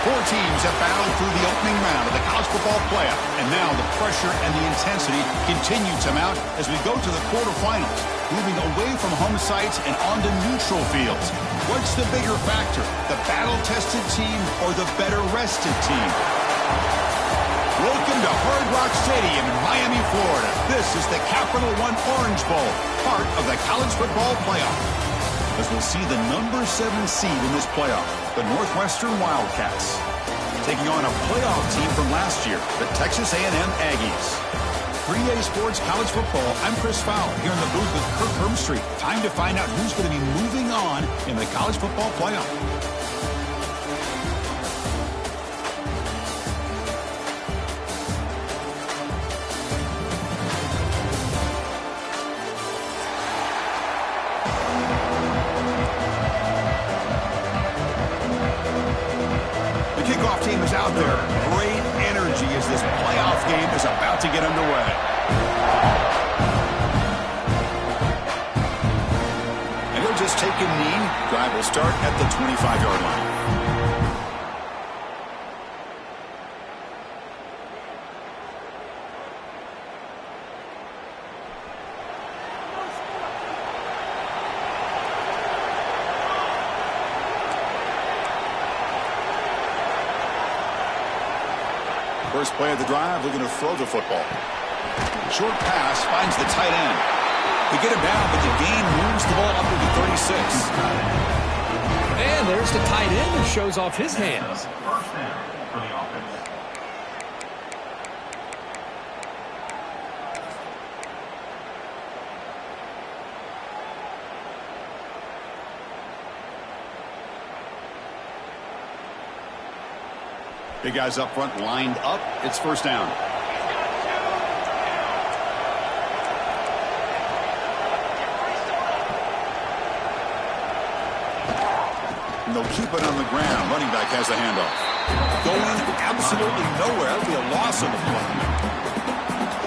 Four teams have battled through the opening round of the college football playoff, and now the pressure and the intensity continue to mount as we go to the quarterfinals, moving away from home sites and onto neutral fields. What's the bigger factor, the battle-tested team or the better-rested team? Welcome to Hard Rock Stadium in Miami, Florida. This is the Capital One Orange Bowl, part of the college football playoff. As we'll see the number 7 seed in this playoff, the Northwestern Wildcats, taking on a playoff team from last year, the Texas A&M Aggies. 3A Sports College Football, I'm Chris Fowler here in the booth with Kirk Hermstreet. Time to find out who's going to be moving on in the college football playoff. Team is out there. Great energy as this playoff game is about to get underway. And he'll just take a knee. Drive will start at the 25-yard line. First play of the drive, looking to throw the football. Short pass finds the tight end. They get him down, but the gain moves the ball up to the 36. And there's the tight end who shows off his hands. First down for the offense. Big guys up front lined up. It's first down. And they'll keep it on the ground. Running back has the handoff. Going absolutely nowhere. That'll be a loss of the play.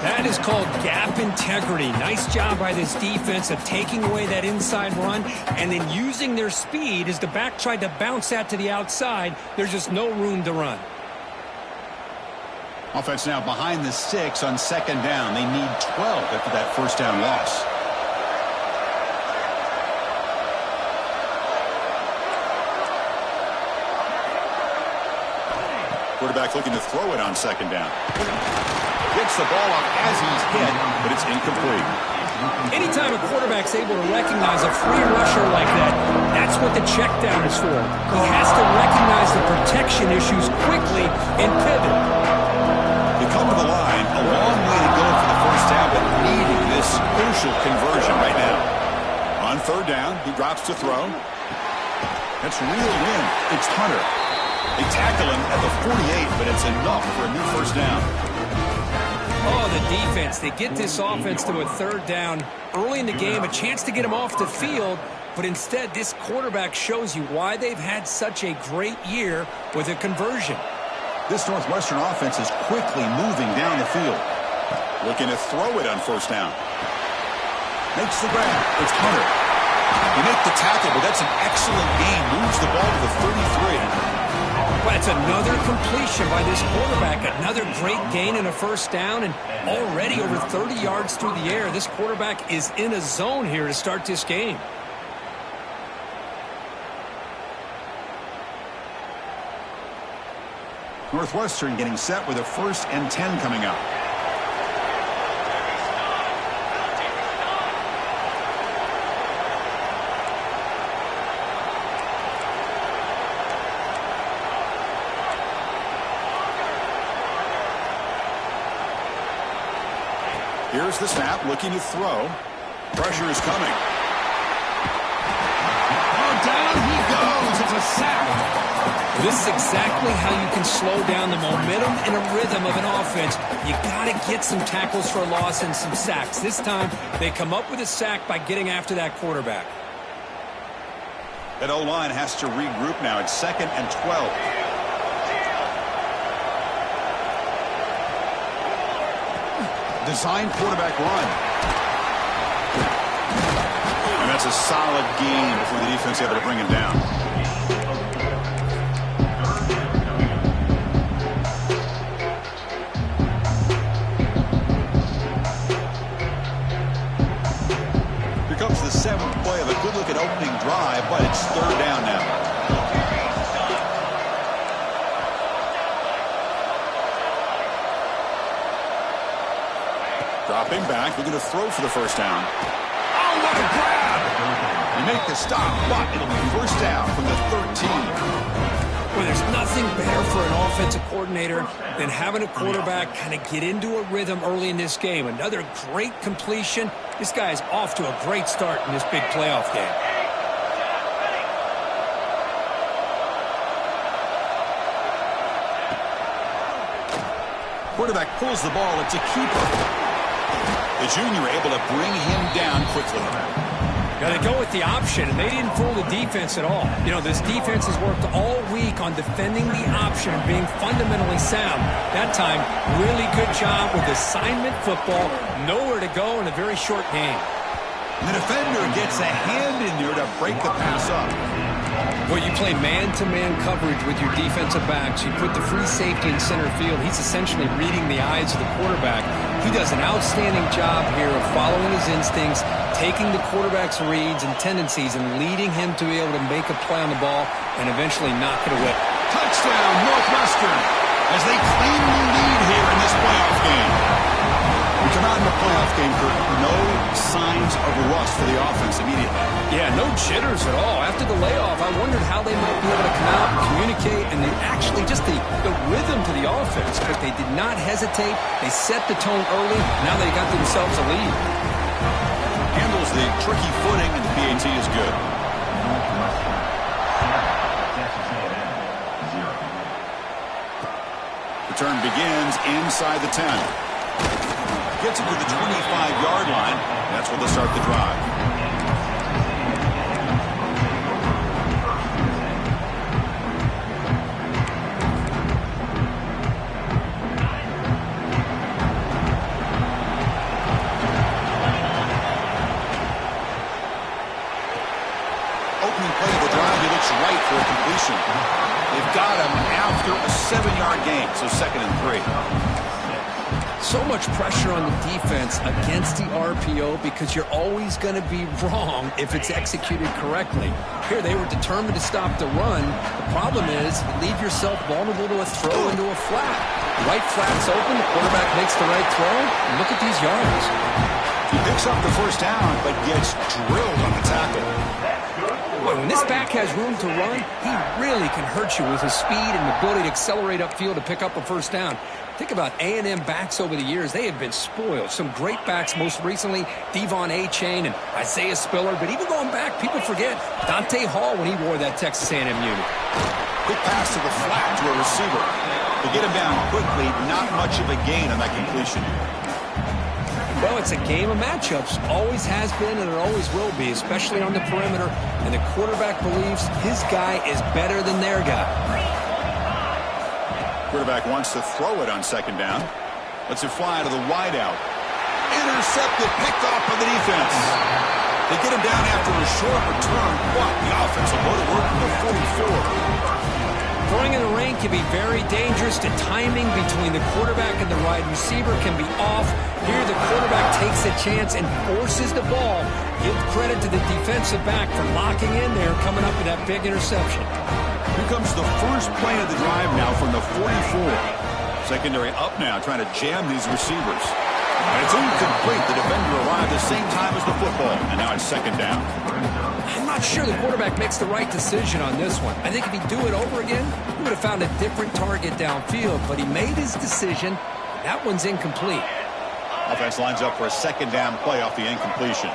That is called gap integrity. Nice job by this defense of taking away that inside run and then using their speed as the back tried to bounce that to the outside. There's just no room to run. Offense now behind the 6 on second down. They need 12 after that first down loss. Quarterback looking to throw it on second down. Gets the ball off as he's hit, but it's incomplete. Anytime a quarterback's able to recognize a free rusher like that, that's what the check down is for. He has to recognize the protection issues quickly and pivot. They come to the line, a long way to go for the first down, but needing this crucial conversion right now. On third down, he drops to throw. That's reeled in. It's Hunter. They tackle him at the 48, but it's enough for a new first down. Oh, the defense. They get this offense to a third down early in the game, a chance to get him off the field, but instead this quarterback shows you why they've had such a great year with a conversion. This Northwestern offense is quickly moving down the field. Looking to throw it on first down. Makes the grab. It's Hunter. You make the tackle, but that's an excellent gain. Moves the ball to the 33. Well, that's another completion by this quarterback. Another great gain and a first down, and already over 30 yards through the air. This quarterback is in a zone here to start this game. Northwestern getting set with a 1st and 10 coming up. Here's the snap, looking to throw. Pressure is coming. This is exactly how you can slow down the momentum and a rhythm of an offense. You got to get some tackles for a loss and some sacks. This time, they come up with a sack by getting after that quarterback. That O-line has to regroup now. It's 2nd and 12. Design quarterback run. And that's a solid gain before the defense able to bring him down. Here comes the 7th play of a good-looking opening drive, but it's 3rd down now. Dropping back, looking to throw for the 1st down. Oh, what a grab! You make the stop, but it'll be 1st down from the 13. Well, there's nothing better for an offensive coordinator than having a quarterback kind of get into a rhythm early in this game. Another great completion. This guy is off to a great start in this big playoff game. Quarterback pulls the ball. It's a keeper. The junior able to bring him down quickly. Got to go with the option, and they didn't fool the defense at all. You know, this defense has worked all week on defending the option and being fundamentally sound. That time, really good job with assignment football. Nowhere to go in a very short game. And the defender gets a hand in there to break the pass up. Well, you play man-to-man coverage with your defensive backs. You put the free safety in center field. He's essentially reading the eyes of the quarterback. He does an outstanding job here of following his instincts, taking the quarterback's reads and tendencies, and leading him to be able to make a play on the ball and eventually knock it away. Touchdown, Northwestern, as they claim the lead here in this playoff game. We come out in the playoff game, Kurt. No signs of rust for the offense immediately. Yeah, no jitters at all. After the layoff, I wondered how they might be able to come out and communicate, and then actually just the rhythm to the offense. But they did not hesitate. They set the tone early. Now they got themselves a lead. Handles the tricky footing, and the PAT is good. Return begins inside the 10. Gets it to the 25-yard line. That's where they'll start the drive. Opening play of the drive, he looks right for a completion. They've got him after a 7-yard gain, so 2nd and 3. So much pressure on the defense against the RPO because you're always going to be wrong if it's executed correctly. Here they were determined to stop the run. The problem is you leave yourself vulnerable to a throw into a flat. The right flat's open, the quarterback makes the right throw, and look at these yards. He picks up the 1st down, but gets drilled on the tackle. Boy, when this back has room to run, he really can hurt you with his speed and ability to accelerate upfield to pick up a 1st down. Think about A&M backs over the years. They have been spoiled. Some great backs, most recently Devon A-Chain and Isaiah Spiller. But even going back, people forget Dante Hall when he wore that Texas A&M unit. Quick pass to the flat to a receiver. To get him down quickly, not much of a gain on that completion. Well, it's a game of matchups. Always has been and it always will be, especially on the perimeter. And the quarterback believes his guy is better than their guy. Quarterback wants to throw it on 2nd down. Lets it fly to the wideout. Intercepted, picked off by the defense. They get him down after a short return, but the offense will go to work from the 44. Throwing in the rain can be very dangerous. The timing between the quarterback and the wide receiver can be off. Here the quarterback takes a chance and forces the ball. Give credit to the defensive back for locking in there, coming up with that big interception. Here comes the first play of the drive now from the 44. Secondary up now, trying to jam these receivers. And it's incomplete. The defender arrived at the same time as the football, and now it's 2nd down. I'm not sure the quarterback makes the right decision on this one. I think if he'd do it over again, he would have found a different target downfield, but he made his decision. That one's incomplete. Offense lines up for a 2nd down play off the incompletion.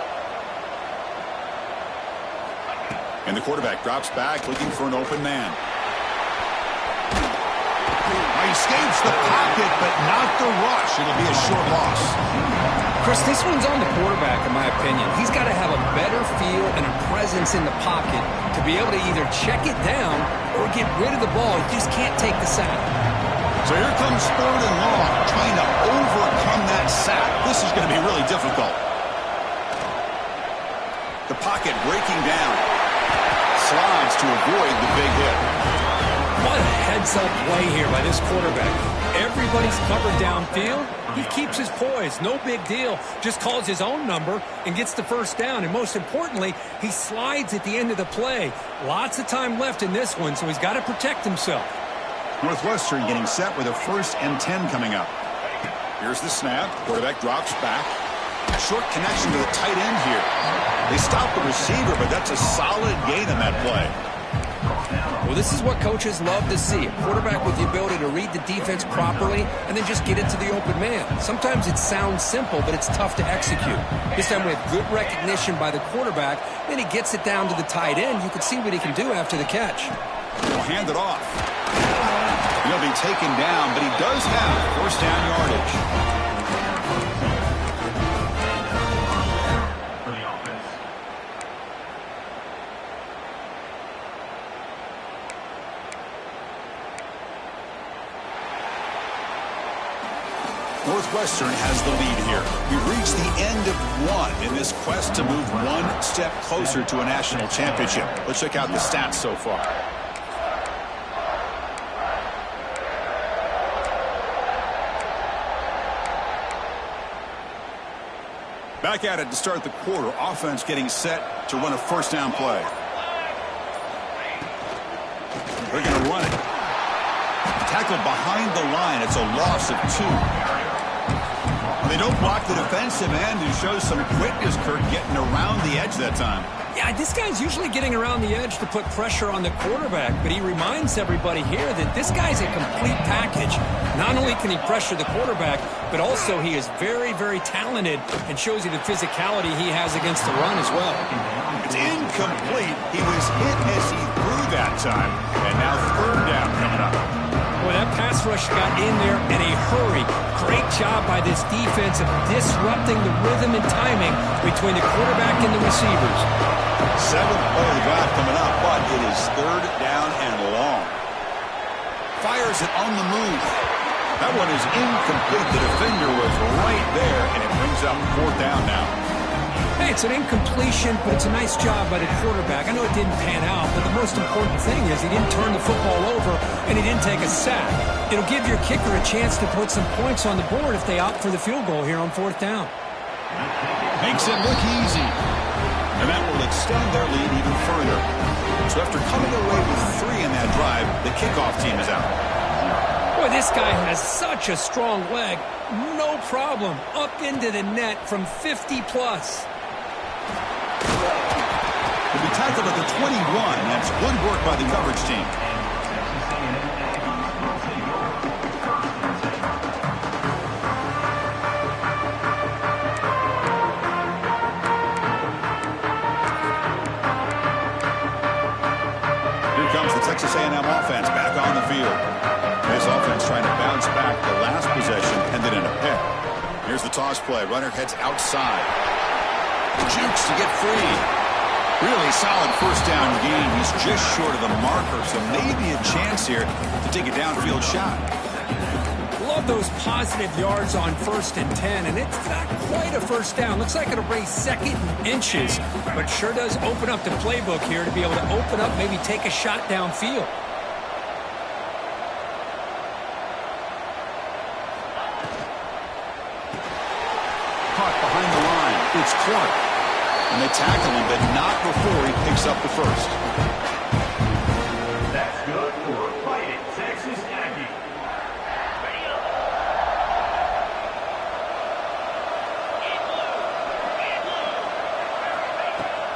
And the quarterback drops back, looking for an open man. Escapes the pocket, but not the rush. It'll be a short loss. Chris, this one's on the quarterback, in my opinion. He's got to have a better feel and a presence in the pocket to be able to either check it down or get rid of the ball. He just can't take the sack. So here comes 3rd and long, trying to overcome that sack. This is going to be really difficult. The pocket breaking down. Slides to avoid the big hit. What a heads-up play here by this quarterback. Everybody's covered downfield. He keeps his poise. No big deal. Just calls his own number and gets the first down. And most importantly, he slides at the end of the play. Lots of time left in this one, so he's got to protect himself. Northwestern getting set with a 1st and 10 coming up. Here's the snap. Quarterback drops back. Short connection to the tight end here. They stop the receiver, but that's a solid gain in that play. Well, this is what coaches love to see. A quarterback with the ability to read the defense properly and then just get it to the open man. Sometimes it sounds simple, but it's tough to execute. This time we have good recognition by the quarterback. Then he gets it down to the tight end. You can see what he can do after the catch. We'll hand it off. He'll be taken down, but he does have 1st down yardage. Northwestern has the lead here. We've reached the end of one in this quest to move one step closer to a national championship. Let's check out the stats so far. Back at it to start the quarter. Offense getting set to run a 1st down play. They're going to run it. Tackled behind the line. It's a loss of 2. They don't block the defensive end and show some quickness, Kirk, getting around the edge that time. Yeah, this guy's usually getting around the edge to put pressure on the quarterback, but he reminds everybody here that this guy's a complete package. Not only can he pressure the quarterback, but also he is very, very talented and shows you the physicality he has against the run as well. It's incomplete. He was hit as he threw that time, and now 3rd down coming up. Boy, that pass rush got in there in a hurry. Great job by this defense of disrupting the rhythm and timing between the quarterback and the receivers. 7th play of the drive coming up, but it is 3rd down and long. Fires it on the move. That one is incomplete. The defender was right there, and it brings up 4th down now. Hey, it's an incompletion, but it's a nice job by the quarterback. I know it didn't pan out, but the most important thing is he didn't turn the football over and he didn't take a sack. It'll give your kicker a chance to put some points on the board if they opt for the field goal here on 4th down. Makes it look easy. And that will extend their lead even further. So after coming away with 3 in that drive, the kickoff team is out. Boy, this guy has such a strong leg. No problem. Up into the net from 50 plus. He'll be tackled at the 21. That's good work by the coverage team. Here comes the Texas A&M offense back on the field. This offense trying to bounce back the last possession, ended in a pick. Here's the toss play. Runner heads outside. Jukes to get free. Really solid 1st down gain. He's just short of the marker, so maybe a chance here to take a downfield shot. Love those positive yards on 1st and 10, and it's not quite a 1st down. Looks like it'll bring 2nd and inches, but sure does open up the playbook here to be able to open up, maybe take a shot downfield. Caught behind the line. It's Clark. And they tackle him, but not before he picks up the 1st. That's good for Fighting Texas Aggie.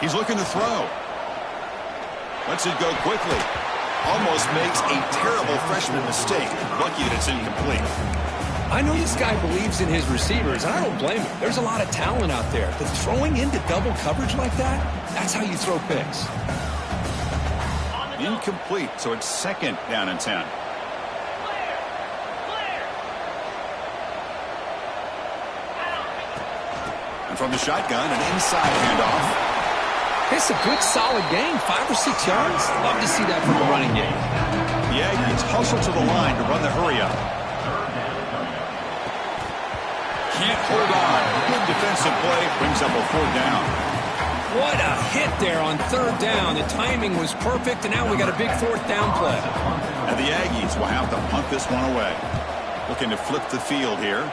He's looking to throw. Lets it go quickly. Almost makes a terrible freshman mistake. Lucky that it's incomplete. I know this guy believes in his receivers, and I don't blame him. There's a lot of talent out there. But throwing into double coverage like that, that's how you throw picks. Incomplete, so it's 2nd down and 10. from the shotgun, an inside handoff. It's a good, solid gain, 5 or 6 yards. Love to see that from a running game. The Aggies hustle to the line to run the hurry-up. Can't hold on. Good defensive play. Brings up a 4th down. What a hit there on 3rd down. The timing was perfect, and now we got a big 4th down play. And the Aggies will have to punt this one away. Looking to flip the field here.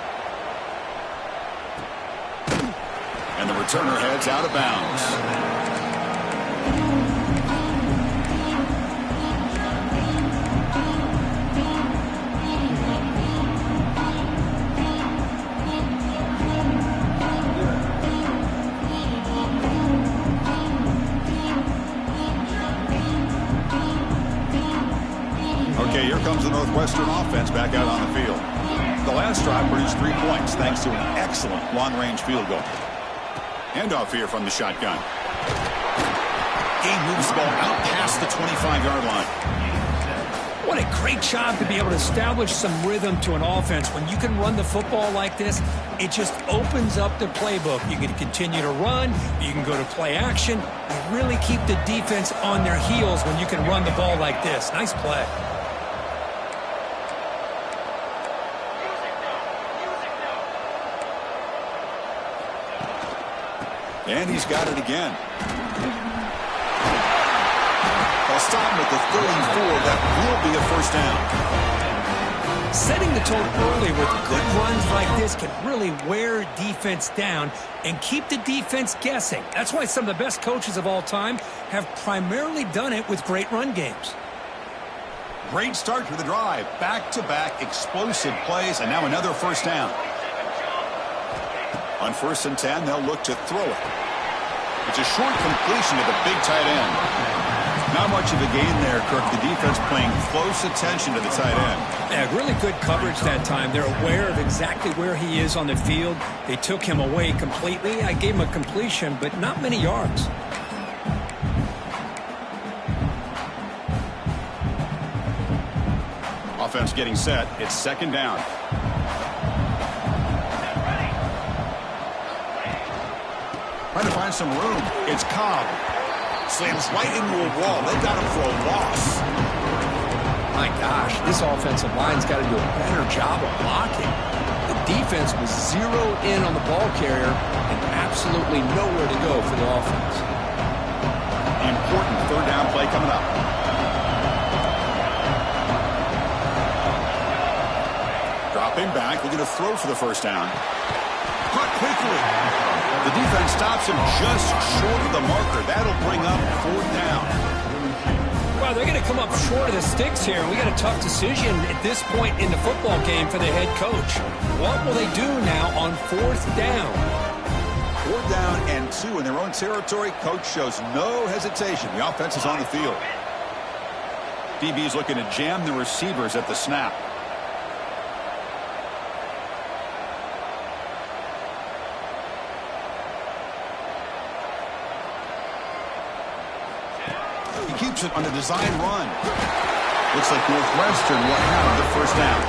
And the returner heads out of bounds. Okay, here comes the Northwestern offense back out on the field. The last drive produced 3 points thanks to an excellent long-range field goal. Handoff here from the shotgun. He moves the ball out past the 25-yard line. What a great job to be able to establish some rhythm to an offense. When you can run the football like this, it just opens up the playbook. You can continue to run. You can go to play action. You really keep the defense on their heels when you can run the ball like this. Nice play. And he's got it again. They'll stop him at the 34. That will be a 1st down. Setting the tone early with good runs like this can really wear defense down and keep the defense guessing. That's why some of the best coaches of all time have primarily done it with great run games. Great start to the drive. Back-to-back explosive plays, and now another 1st down. On 1st and 10, they'll look to throw it. It's a short completion to the big tight end. Not much of a gain there, Kirk. The defense paying close attention to the tight end. Yeah, really good coverage that time. They're aware of exactly where he is on the field. They took him away completely. I gave him a completion, but not many yards. Offense getting set. It's 2nd down. Trying to find some room. It's Cobb. Slams right into a wall. They got him for a loss. My gosh, this offensive line's got to do a better job of blocking. The defense was zeroed in on the ball carrier and absolutely nowhere to go for the offense. Important 3rd down play coming up. Dropping back, looking to throw for the 1st down. Caught quickly. The defense stops him just short of the marker. That'll bring up 4th down. Well, they're going to come up short of the sticks here. We got a tough decision at this point in the football game for the head coach. What will they do now on 4th down? 4th down and 2 in their own territory. Coach shows no hesitation. The offense is on the field. DB's looking to jam the receivers at the snap. He keeps it on the design run. Looks like Northwestern will have the 1st down.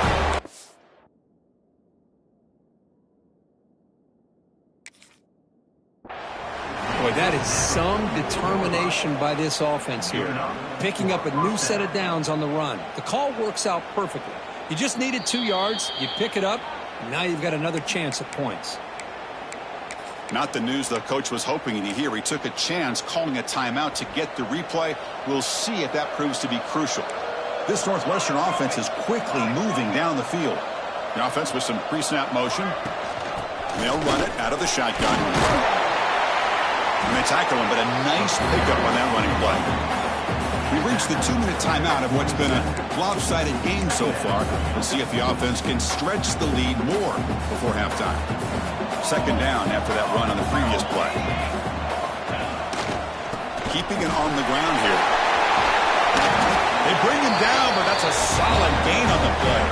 Boy, that is some determination by this offense here. Picking up a new set of downs on the run. The call works out perfectly. You just needed 2 yards. You pick it up. And now you've got another chance at points. Not the news the coach was hoping to hear. He took a chance calling a timeout to get the replay. We'll see if that proves to be crucial. This Northwestern offense is quickly moving down the field. The offense with some pre-snap motion. And they'll run it out of the shotgun. And they tackle him, but a nice pickup on that running play. We've reached the 2-minute timeout of what's been a lopsided game so far. We'll see if the offense can stretch the lead more before halftime. 2nd down after that run on the previous play. Keeping it on the ground here. They bring him down, but that's a solid gain on the play.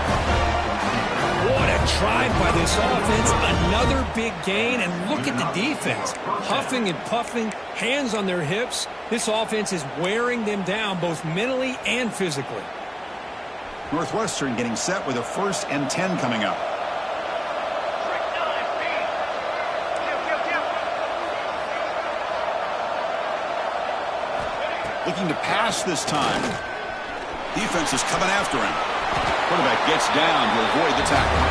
What a drive by this offense. Another big gain, and look at the defense. Huffing and puffing, hands on their hips. This offense is wearing them down both mentally and physically. Northwestern getting set with a 1st and 10 coming up. Looking to pass this time. Defense is coming after him. Quarterback gets down to avoid the tackle.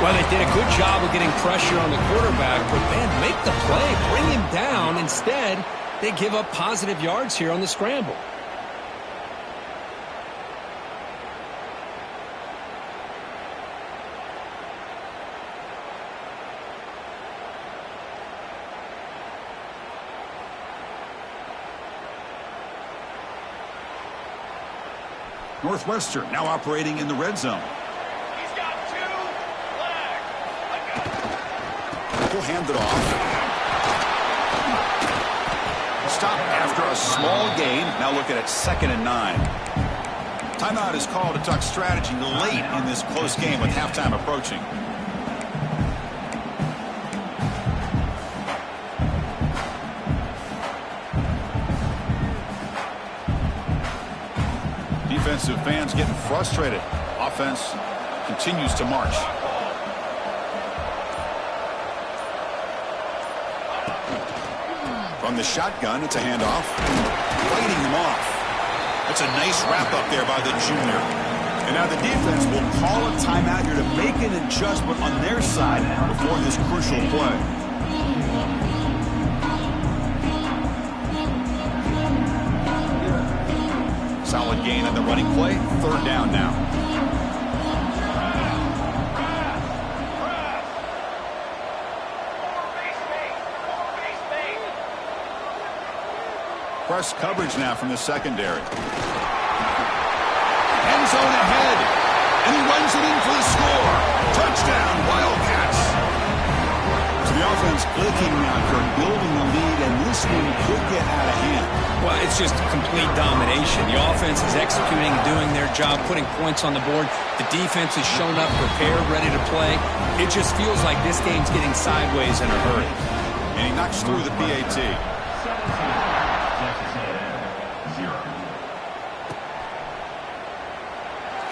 Well, they did a good job of getting pressure on the quarterback, but man, make the play, bring him down. Instead, they give up positive yards here on the scramble. Northwestern now operating in the red zone. He's got 2 flags. We'll hand it off. Stop after a small gain. Now looking at 2nd and 9. Timeout is called to talk strategy late in this close game with halftime approaching. Defensive fans getting frustrated. Offense continues to march. From the shotgun, it's a handoff. Fighting him off. That's a nice wrap up there by the junior. And now the defense will call a timeout here to make an adjustment on their side before this crucial play. Solid gain on the running play. 3rd down now. Press coverage now from the secondary. End zone ahead. And he runs it in for the score. Touchdown, Wildcats. So the offense clicking now for building a lead, and this one could get out of hand. Well, it's just complete domination. The offense is executing and doing their job, putting points on the board. The defense has shown up, prepared, ready to play. It just feels like this game's getting sideways in a hurry. And he knocks through the PAT.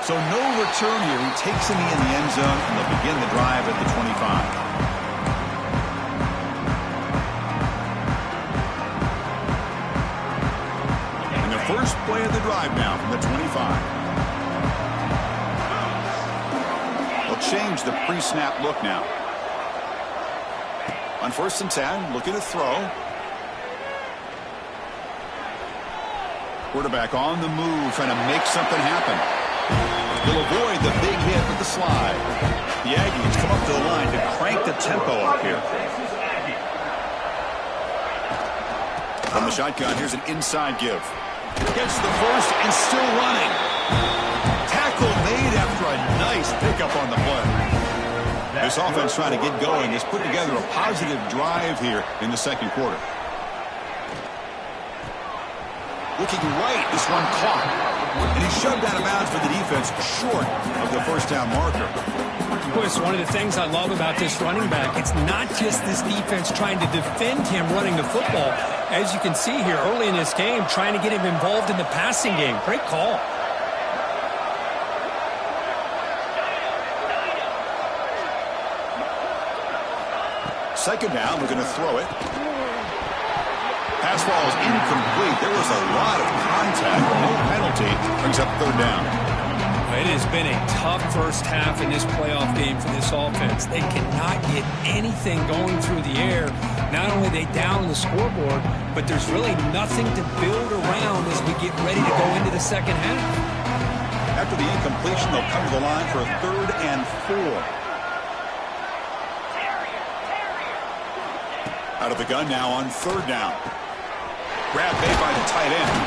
So no return here. He takes him in the end zone, and they'll begin the drive at the 25. First play of the drive now from the 25. They'll change the pre-snap look now. On 1st and 10, looking to throw. Quarterback on the move, trying to make something happen. He'll avoid the big hit with the slide. The Aggies come up to the line to crank the tempo up here. From the shotgun, here's an inside give. Gets the first and still running. Tackle made after a nice pickup on the play. This offense trying to get going has put together a positive drive here in the 2nd quarter. Looking right, this one caught. And he shoved out of bounds for the defense short of the 1st down marker. Boy, it's one of the things I love about this running back. It's not just this defense trying to defend him running the football. As you can see here early in this game, trying to get him involved in the passing game. Great call. Second down, we're going to throw it. Pass ball is incomplete. There was a lot of contact. No penalty. Brings up 3rd down. It has been a tough first half in this playoff game for this offense. They cannot get anything going through the air. Not only are they down the scoreboard, but there's really nothing to build around as we get ready to go into the 2nd half. After the incompletion, they'll come to the line for a 3rd and 4. Out of the gun now on 3rd down. Grab made by the tight end.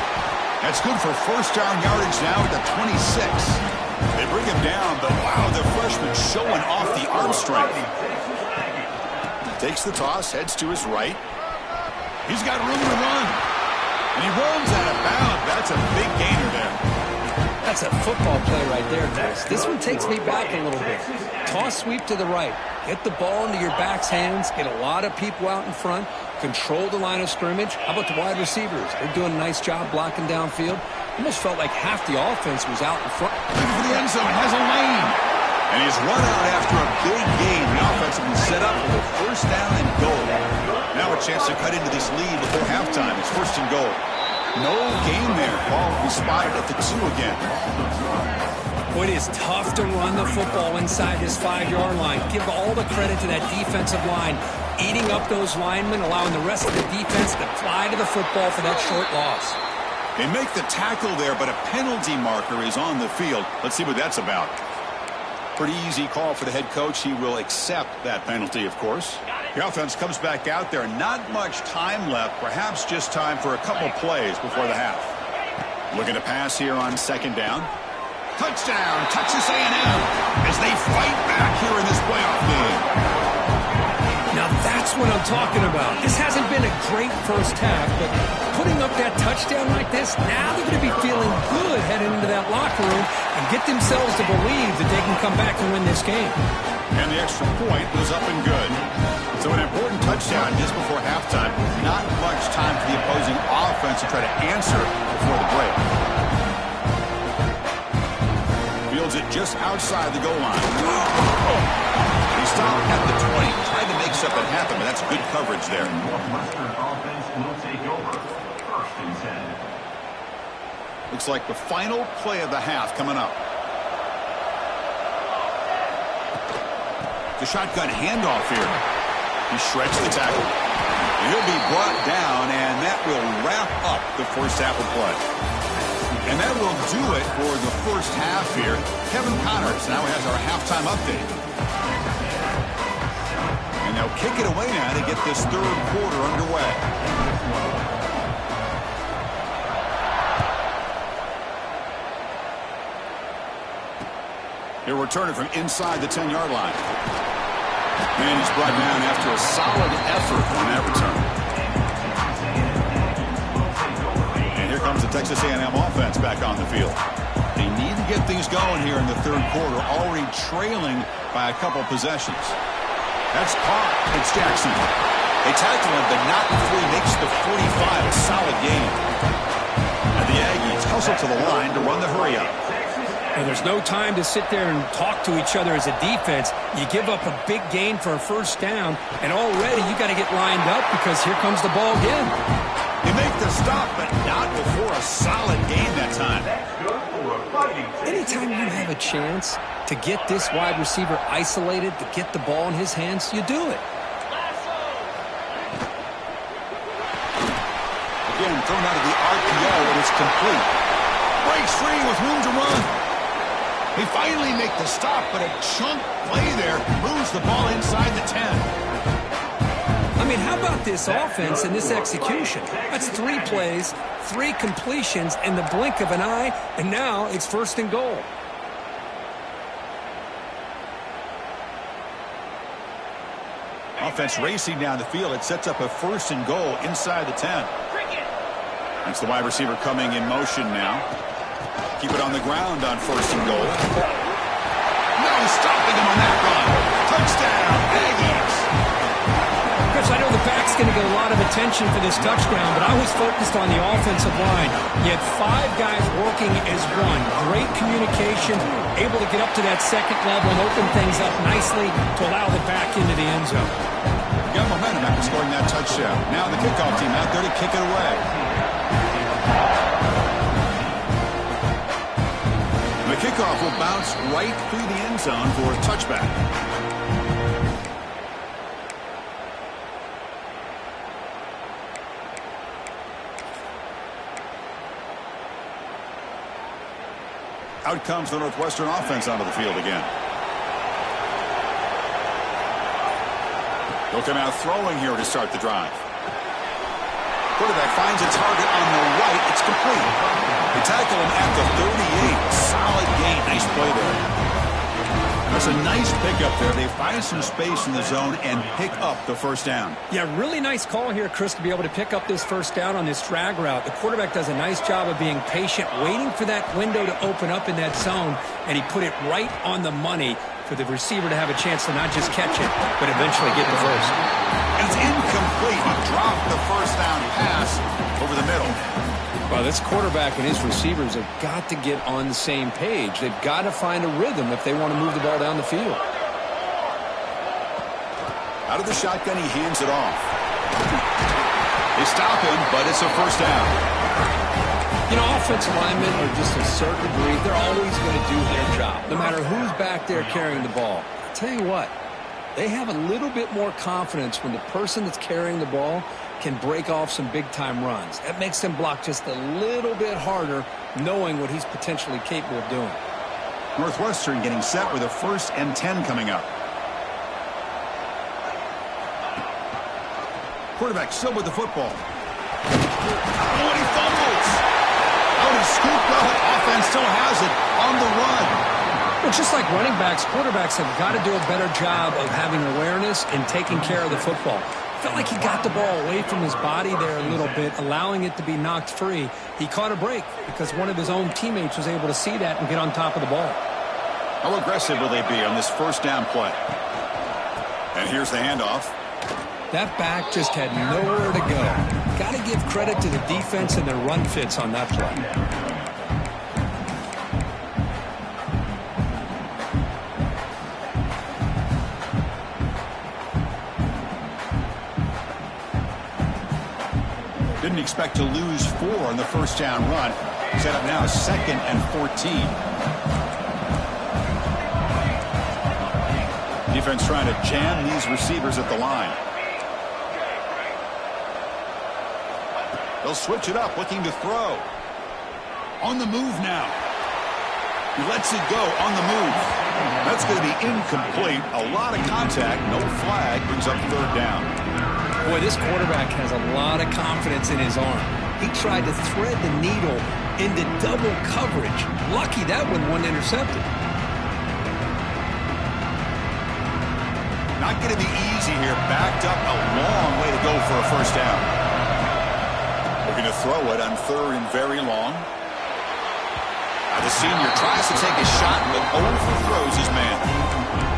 That's good for 1st down yardage now at the 26. They bring him down, but wow, the freshman showing off the arm strength. Takes the toss, heads to his right. He's got room to run. And he runs out of bounds. That's a big gainer there. That's a football play right there, Chris. This one takes me back a little bit. Toss sweep to the right. Get the ball into your back's hands. Get a lot of people out in front. Control the line of scrimmage. How about the wide receivers? They're doing a nice job blocking downfield. Almost felt like half the offense was out in front. Looking for the end zone. Has a lane. And he's run out after a big gain. The offense will be set up for the 1st down and goal. Now a chance to cut into this lead before halftime. It's 1st and goal. No gain there. Ball will be spotted at the 2 again. Well, it is tough to run the football inside this 5-yard line. Give all the credit to that defensive line, eating up those linemen, allowing the rest of the defense to fly to the football for that short loss. They make the tackle there, but a penalty marker is on the field. Let's see what that's about. Pretty easy call for the head coach. He will accept that penalty, of course. The offense comes back out there. Not much time left. Perhaps just time for a couple plays before the half. Looking to pass here on 2nd down. Touchdown, Texas A&M, as they fight back here in this playoff game. Now that's what I'm talking about. This hasn't been a great first half, but putting up that touchdown like this, now they're going to be feeling good heading into that locker room and get themselves to believe that they can come back and win this game. And the extra point was up and good. So an important touchdown just before halftime. Not much time for the opposing offense to try to answer before the break. Fields it just outside the goal line. He stopped at the 20. Tried to make something happen, but that's good coverage there. Northwestern offense will take over. 1st and 10. Looks like the final play of the half coming up. The shotgun handoff here. He shreds the tackle. He'll be brought down, and that will wrap up the first half of play. And that will do it for the first half here. Kevin Connors now has our halftime update. And they'll kick it away now to get this 3rd quarter underway. He'll return it from inside the 10-yard line. And he's brought down after a solid effort on that return. Comes the Texas A&M offense back on the field. They need to get things going here in the 3rd quarter, already trailing by a couple possessions. That's caught. It's Jackson. They tackle him, but not before he makes the 45. A solid gain. And the Aggies hustle to the line to run the hurry-up. And there's no time to sit there and talk to each other as a defense. You give up a big gain for a 1st down, and already you got to get lined up because here comes the ball again. They make the stop, but not before a solid gain that time. Anytime you have a chance to get this wide receiver isolated, to get the ball in his hands, you do it. Again, thrown out of the RPO, and it's complete. Breaks free with room to run. They finally make the stop, but a chunk play there moves the ball inside the 10. I mean, how about this offense and this execution? That's 3 plays, 3 completions in the blink of an eye, and now it's 1st and goal. Offense racing down the field. It sets up a 1st and goal inside the 10. That's the wide receiver coming in motion now. Keep it on the ground on 1st and goal. No stopping him on that run. Touchdown, Aggies. Chris, I know the back's going to get a lot of attention for this touchdown, but I was focused on the offensive line. You had 5 guys working as one. Great communication, able to get up to that 2nd level and open things up nicely to allow the back into the end zone. Got momentum after scoring that touchdown. Now the kickoff team out there to kick it away. The kickoff will bounce right through the end zone for a touchback. Out comes the Northwestern offense onto the field again. They'll come out throwing here to start the drive. Quarterback finds a target on the right. It's complete. They tackle him at the 38. Solid gain. Nice play there. That's a nice pickup there. They find some space in the zone and pick up the 1st down. Yeah, really nice call here, Chris, to be able to pick up this 1st down on this drag route. The quarterback does a nice job of being patient, waiting for that window to open up in that zone, and he put it right on the money for the receiver to have a chance to not just catch it, but eventually get the 1st. It's incomplete. He dropped the 1st down pass over the middle. Well, this quarterback and his receivers have got to get on the same page. They've got to find a rhythm if they want to move the ball down the field. Out of the shotgun, he hands it off. They stop him, but it's a 1st down. You know, offensive linemen are just a certain breed. They're always going to do their job, no matter who's back there carrying the ball. I'll tell you what, they have a little bit more confidence when the person that's carrying the ball can break off some big-time runs. That makes them block just a little bit harder, knowing what he's potentially capable of doing. Northwestern getting set with a 1st and 10 coming up. Quarterback still with the football. Oh, and he fumbles. Out is scooped up. Offense still has it on the run. Well, just like running backs, quarterbacks have got to do a better job of having awareness and taking care of the football. Felt like he got the ball away from his body there a little bit, allowing it to be knocked free. He caught a break because one of his own teammates was able to see that and get on top of the ball. How aggressive will they be on this 1st down play? And here's the handoff. That back just had nowhere to go. Got to give credit to the defense and their run fits on that play. Didn't expect to lose 4 on the 1st down run. Set up now 2nd and 14. Defense trying to jam these receivers at the line. They'll switch it up, looking to throw. On the move now. He lets it go on the move. That's going to be incomplete. A lot of contact, no flag, brings up 3rd down. Boy, this quarterback has a lot of confidence in his arm. He tried to thread the needle into double coverage. Lucky that one wasn't intercepted. Not going to be easy here. Backed up a long way to go for a 1st down. Looking to throw it on 3rd and very long. The senior tries to take a shot, but overthrows his man.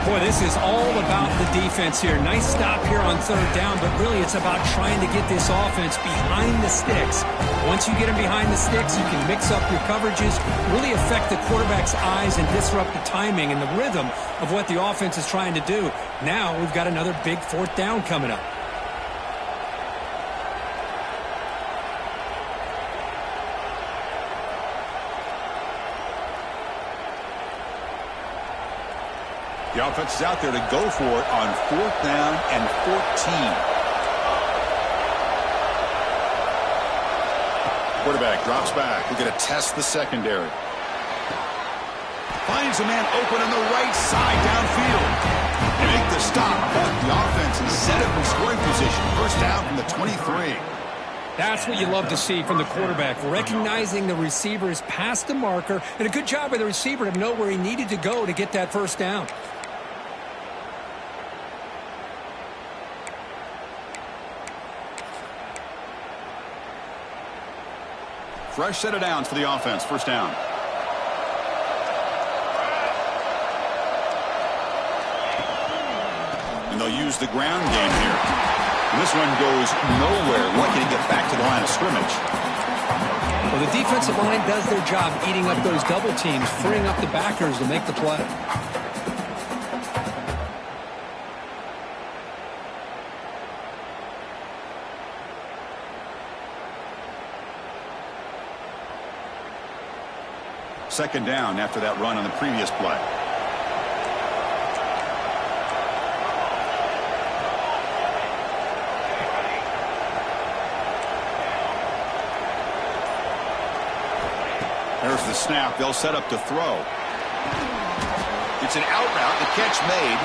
Boy, this is all about the defense here. Nice stop here on 3rd down, but really it's about trying to get this offense behind the sticks. Once you get them behind the sticks, you can mix up your coverages, really affect the quarterback's eyes and disrupt the timing and the rhythm of what the offense is trying to do. Now we've got another big 4th down coming up. The offense is out there to go for it on 4th down and 14. Quarterback drops back. We're going to test the secondary. Finds a man open on the right side downfield. They make the stop, but the offense is set up in scoring position. 1st down from the 23. That's what you love to see from the quarterback, recognizing the receiver's past the marker, and a good job by the receiver to know where he needed to go to get that 1st down. Fresh set of downs for the offense. 1st down. And they'll use the ground game here. And this one goes nowhere. Lucky to get back to the line of scrimmage. Well, the defensive line does their job eating up those double teams, freeing up the backers to make the play. Second down after that run on the previous play. There's the snap. They'll set up to throw. It's an out route. The catch made.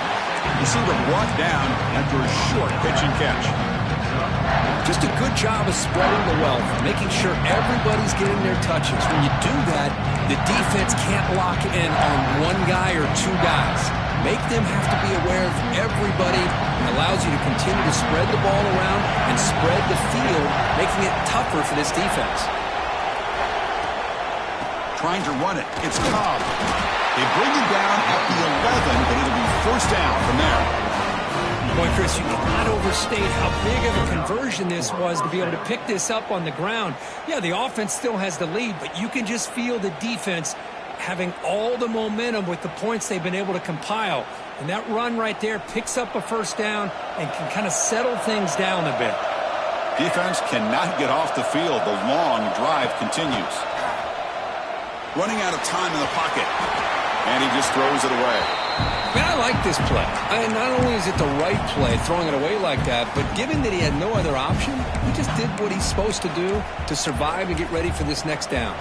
Receiver brought down after a short pitch and catch. Just a good job of spreading the wealth, making sure everybody's getting their touches. When you do that, the defense can't lock in on one guy or 2 guys. Make them have to be aware of everybody. It allows you to continue to spread the ball around and spread the field, making it tougher for this defense. Trying to run it. It's Cobb. They bring him down at the 11, but it'll be 1st down from there. Boy, Chris, you cannot overstate how big of a conversion this was to be able to pick this up on the ground. Yeah, the offense still has the lead, but you can just feel the defense having all the momentum with the points they've been able to compile. And that run right there picks up a 1st down and can kind of settle things down a bit. Defense cannot get off the field. The long drive continues. Running out of time in the pocket. And he just throws it away. Man, I like this play. Not only is it the right play, throwing it away like that, but given that he had no other option, he just did what he's supposed to do to survive and get ready for this next down.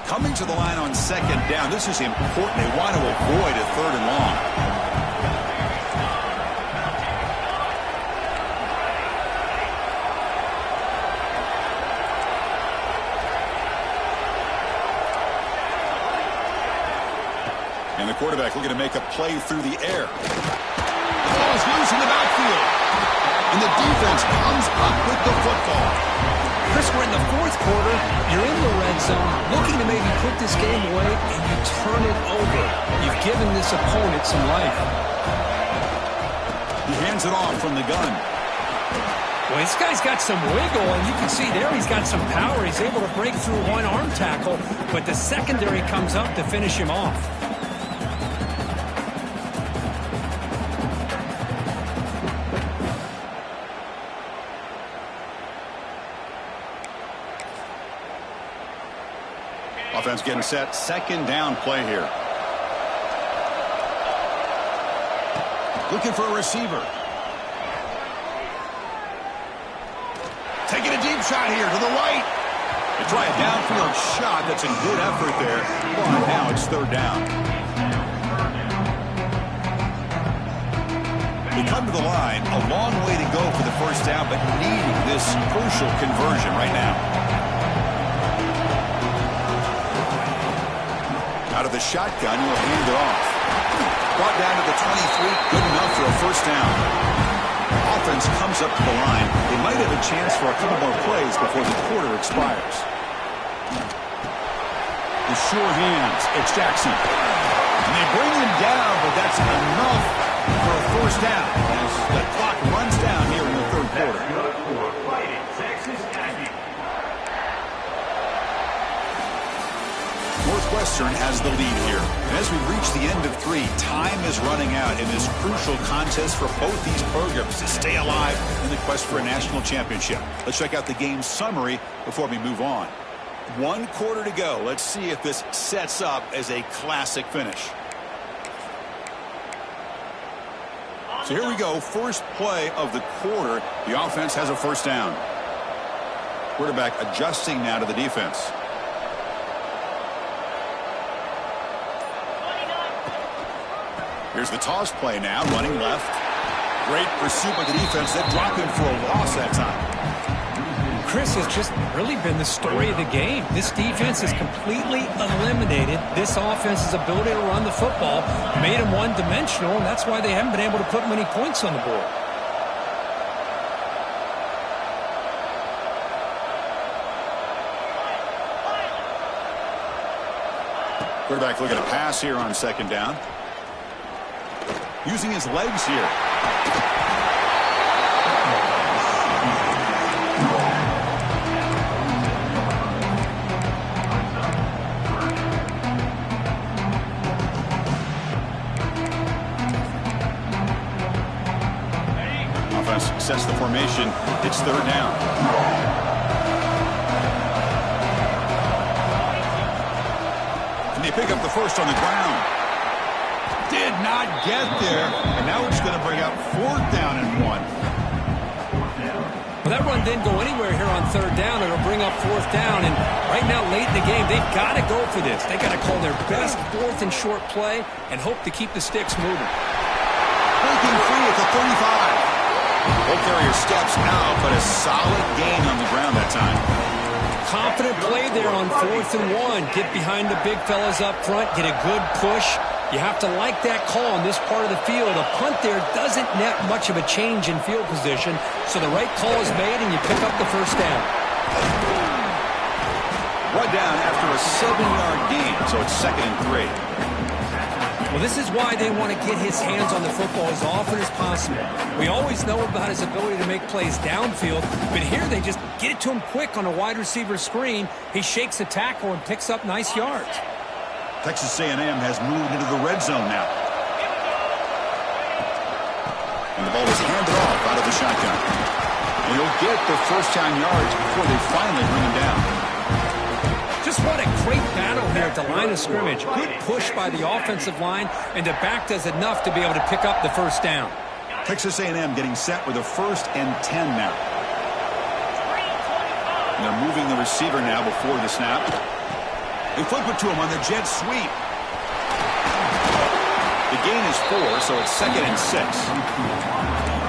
Coming to the line on second down. This is important. They want to avoid a third and long. And the quarterback looking to make a play through the air. The ball is loose in the backfield. And the defense comes up with the football. Chris, we're in the fourth quarter. You're in the red zone, looking to maybe put this game away, and you turn it over. You've given this opponent some life. He hands it off from the gun. Well, this guy's got some wiggle, and you can see there he's got some power. He's able to break through one arm tackle, but the secondary comes up to finish him off. Offense getting set. Second down play here. Looking for a receiver. Taking a deep shot here to the right. They try a downfield shot. That's a good effort there. But now it's third down. They come to the line. A long way to go for the first down, but needing this crucial conversion right now. Out of the shotgun, he'll hand it off. Brought down to the 23, good enough for a first down. Offense comes up to the line. They might have a chance for a couple more plays before the quarter expires. The sure hands, it's Jackson. And they bring him down, but that's enough for a first down as the clock runs down here in the third quarter. Northwestern has the lead here. And as we reach the end of 3, time is running out in this crucial contest for both these programs to stay alive in the quest for a national championship. Let's check out the game summary before we move on. 1 quarter to go. Let's see if this sets up as a classic finish. So here we go. First play of the quarter. The offense has a first down. Quarterback adjusting now to the defense. Here's the toss play now, running left. Great pursuit by the defense. That dropped him for a loss that time. Chris has just really been the story of the game. This defense has completely eliminated this offense's ability to run the football, made them one-dimensional, and that's why they haven't been able to put many points on the board. Quarterback looking to pass here on second down. Using his legs here. Offense sets the formation. It's third down. And they pick up the first on the ground. Did not get there, and now it's going to bring up fourth down and 1. Well, that run didn't go anywhere here on third down. It'll bring up fourth down, and right now, late in the game, they've got to go for this. They've got to call their best fourth and short play and hope to keep the sticks moving. Breaking free at the 35. Ball carrier steps out, but a solid gain on the ground that time. Confident play there on 4th and 1. Get behind the big fellas up front, get a good push. You have to like that call in this part of the field. A punt there doesn't net much of a change in field position, so the right call is made and you pick up the first down. Run down after a 7-yard gain, so it's 2nd and 3. Well, this is why they want to get his hands on the football as often as possible. We always know about his ability to make plays downfield, but here they just get it to him quick on a wide receiver screen. He shakes the tackle and picks up nice yards. Texas A&M has moved into the red zone now. the ball is handed off out of the shotgun. And he'll get the first down yards before they finally bring him down. Just what a great battle here at the line of scrimmage. Good push by the offensive line, and the back does enough to be able to pick up the first down. Texas A&M getting set with a 1st and 10 now. And they're moving the receiver now before the snap. They flip it to him on the jet sweep. The gain is 4, so it's 2nd and 6.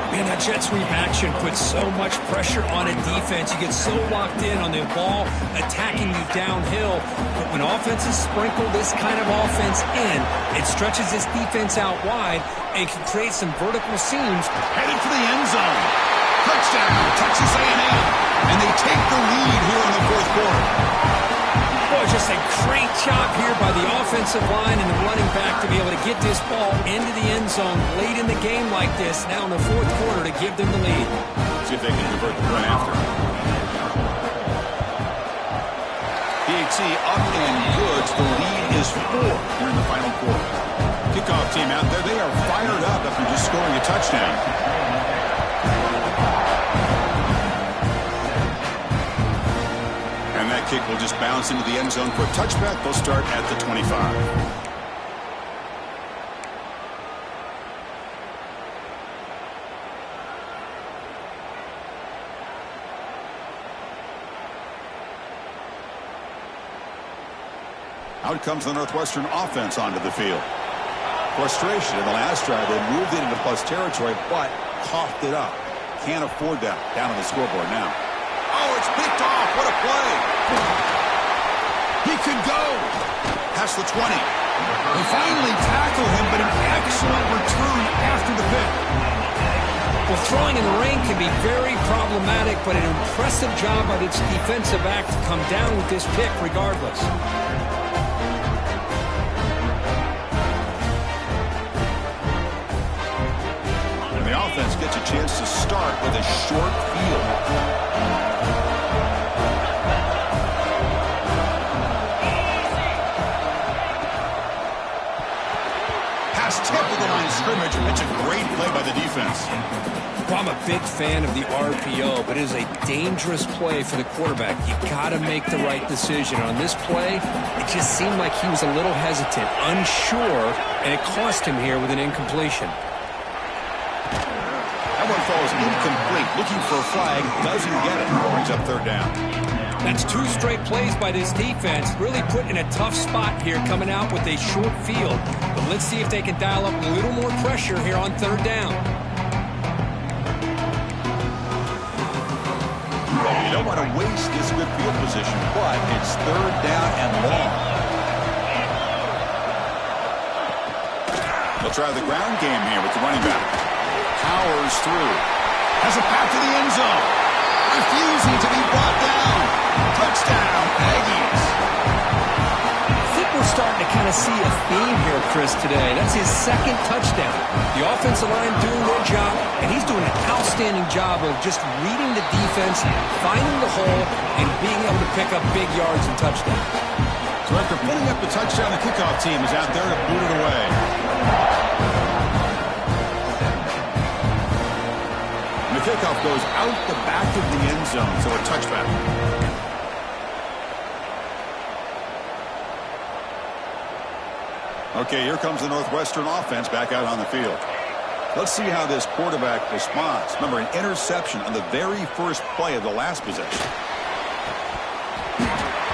Man, that jet sweep action puts so much pressure on a defense. You get so locked in on the ball attacking you downhill. But when offenses sprinkle this kind of offense in, it stretches this defense out wide and can create some vertical seams. Headed for the end zone. Touchdown, Texas A&M. And they take the lead here in the 4th quarter. Boy, just a great job here by the offensive line and the running back to be able to get this ball into the end zone late in the game like this, now in the 4th quarter, to give them the lead. See if they can convert the run after. PAT up and good. The lead is 4 here in the final quarter. Kickoff team out there. They are fired up after just scoring a touchdown. And that kick will just bounce into the end zone for a touchback. They'll start at the 25. Out comes the Northwestern offense onto the field. Frustration in the last drive. They moved it into plus territory, but coughed it up. Can't afford that down on the scoreboard now. Oh, it's picked off. What a play. He could go. Past the 20. They finally tackle him, but an excellent return after the pick. Well, throwing in the rain can be very problematic, but an impressive job by its defensive back to come down with this pick regardless. And the offense gets a chance to start with a short field. Tip of the line of scrimmage. It's a great play by the defense. Well, I'm a big fan of the RPO, but it is a dangerous play for the quarterback. You got to make the right decision. On this play, it just seemed like he was a little hesitant, unsure, and it cost him here with an incompletion. That one falls incomplete. Looking for a flag, doesn't get it. Brings up 3rd down. That's 2 straight plays by this defense. Really put in a tough spot here coming out with a short field. But let's see if they can dial up a little more pressure here on 3rd down. You don't want to waste this good field position, but it's 3rd down and long. They'll try the ground game here with the running back. Powers through. Has a path to the end zone. Refusing to be brought down. Touchdown, Aggies. I think we're starting to kind of see a theme here, Chris, today. That's his 2nd touchdown. The offensive line doing their job, and he's doing an outstanding job of just reading the defense, finding the hole, and being able to pick up big yards and touchdowns. So after putting up the touchdown, the kickoff team is out there to boot it away. And the kickoff goes out the back of the end zone, so a touchback. Okay, here comes the Northwestern offense back out on the field. Let's see how this quarterback responds. Remember, an interception on the very first play of the last possession.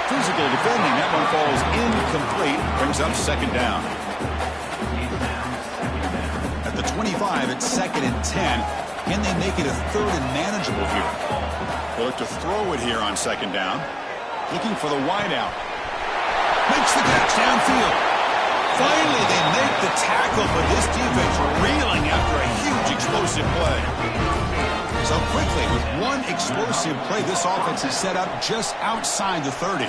Physical defending. That one falls incomplete. Brings up 2nd down. At the 25, it's 2nd and 10. Can they make it a 3rd and manageable here? They'll look to throw it here on 2nd down. Looking for the wideout. Makes the catch downfield. Finally, they make the tackle, but this defense reeling after a huge explosive play. So quickly, with one explosive play, this offense is set up just outside the 30.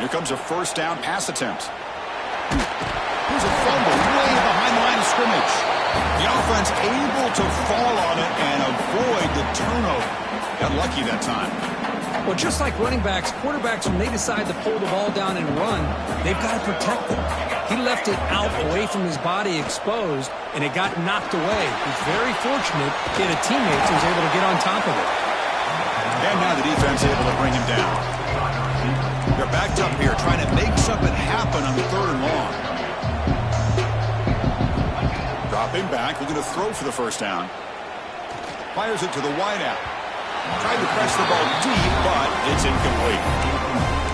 Here comes a 1st down pass attempt. Here's a fumble way behind the line of scrimmage. The offense able to fall on it and avoid the turnover. Got lucky that time. Well, just like running backs, quarterbacks, when they decide to pull the ball down and run, they've got to protect them. He left it out away from his body exposed, and it got knocked away. He's very fortunate he had a teammate who was able to get on top of it. And now the defense able to bring him down. They're backed up here trying to make something happen on 3rd and long. Dropping back, looking to throw for the first down. Fires it to the wideout. Tried to press the ball deep, but it's incomplete.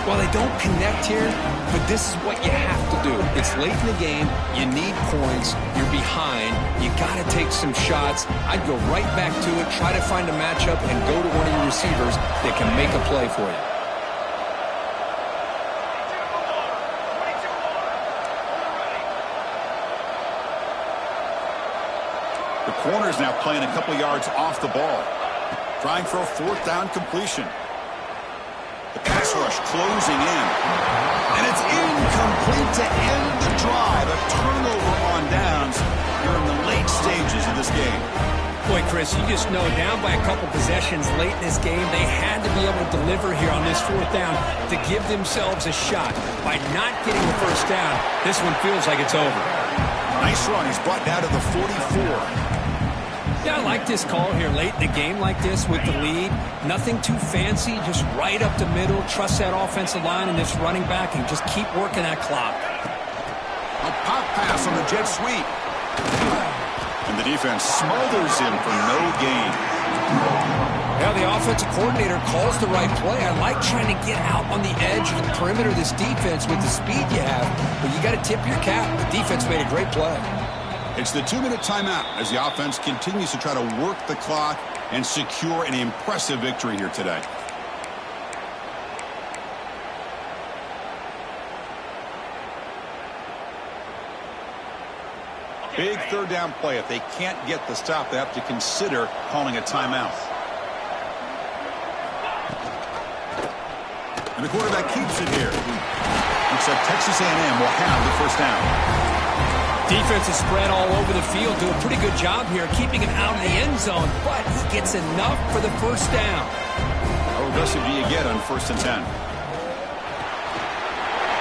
Well, they don't connect here, but this is what you have to do. It's late in the game. You need points. You're behind. You got to take some shots. I'd go right back to it, try to find a matchup, and go to one of your receivers that can make a play for you. The corner's now playing a couple yards off the ball. Trying for a 4th down completion. The pass rush closing in. And it's incomplete to end the drive. A turnover on downs here in the late stages of this game. Boy, Chris, you just know down by a couple possessions late in this game, they had to be able to deliver here on this 4th down to give themselves a shot. By not getting the first down, this one feels like it's over. Nice run. He's brought down to the 44. Yeah, I like this call here late in the game like this with the lead. Nothing too fancy, just right up the middle. Trust that offensive line and this running back and just keep working that clock. A pop pass on the jet sweep. And the defense smothers him for no gain. Yeah, the offensive coordinator calls the right play. I like trying to get out on the edge of the perimeter of this defense with the speed you have. But you got to tip your cap. The defense made a great play. It's the 2-minute timeout as the offense continues to try to work the clock and secure an impressive victory here today. Big 3rd down play. If they can't get the stop, they have to consider calling a timeout. And the quarterback keeps it here. Looks like Texas A&M will have the first down. Defense is spread all over the field. Do a pretty good job here keeping him out of the end zone, but he gets enough for the first down. How aggressive do you get on 1st and 10?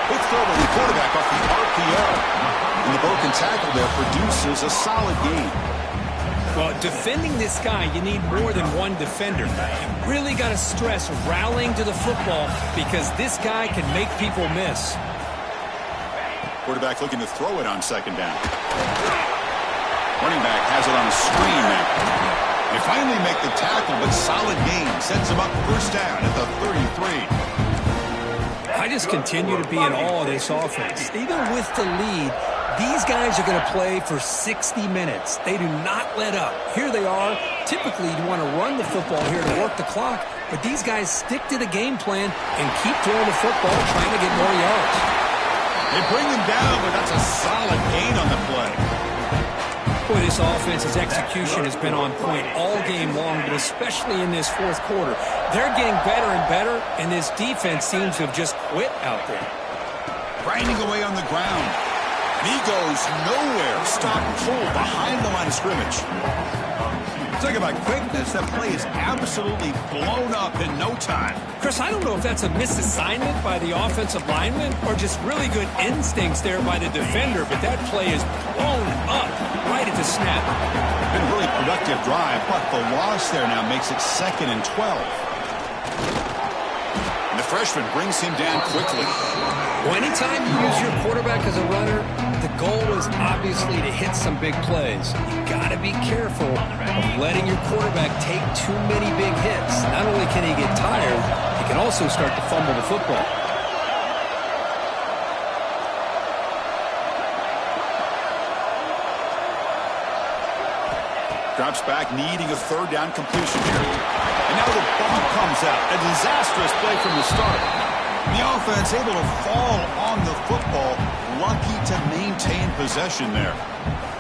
Quick throw to the quarterback off the RPO. And the broken tackle there produces a solid gain. Well, defending this guy, you need more than one defender. You really got to stress rallying to the football because this guy can make people miss. Quarterback looking to throw it on 2nd down. Running back has it on a screen now. They finally make the tackle, but solid gain sets him up 1st down at the 33. I just continue to be in awe of this offense. Even with the lead, these guys are going to play for 60 minutes. They do not let up. Here they are. Typically, you want to run the football here to work the clock, but these guys stick to the game plan and keep throwing the football, trying to get more yards. They bring him down, but that's a solid gain on the play. Boy, this offense's execution has been on point all game long, but especially in this 4th quarter. They're getting better and better, and this defense seems to have just quit out there. Grinding away on the ground. And he goes nowhere. Stop cold behind the line of scrimmage. Talk about quickness. That play is absolutely blown up in no time. Chris, I don't know if that's a misassignment by the offensive lineman or just really good instincts there by the defender, but that play is blown up right at the snap. Been a really productive drive, but the loss there now makes it 2nd and 12. And the freshman brings him down quickly. Well, anytime you use your quarterback as a runner, the goal is obviously to hit some big plays. You got to be careful of letting your quarterback take too many big hits. Not only can he get tired, he can also start to fumble the football. Drops back, needing a 3rd down completion here. And now the ball comes out. A disastrous play from the start. The offense able to fall on the football. Lucky to maintain possession there.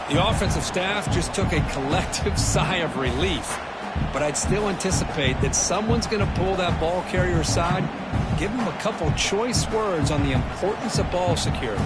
The offensive staff just took a collective sigh of relief. But I'd still anticipate that someone's going to pull that ball carrier aside, give him a couple choice words on the importance of ball security.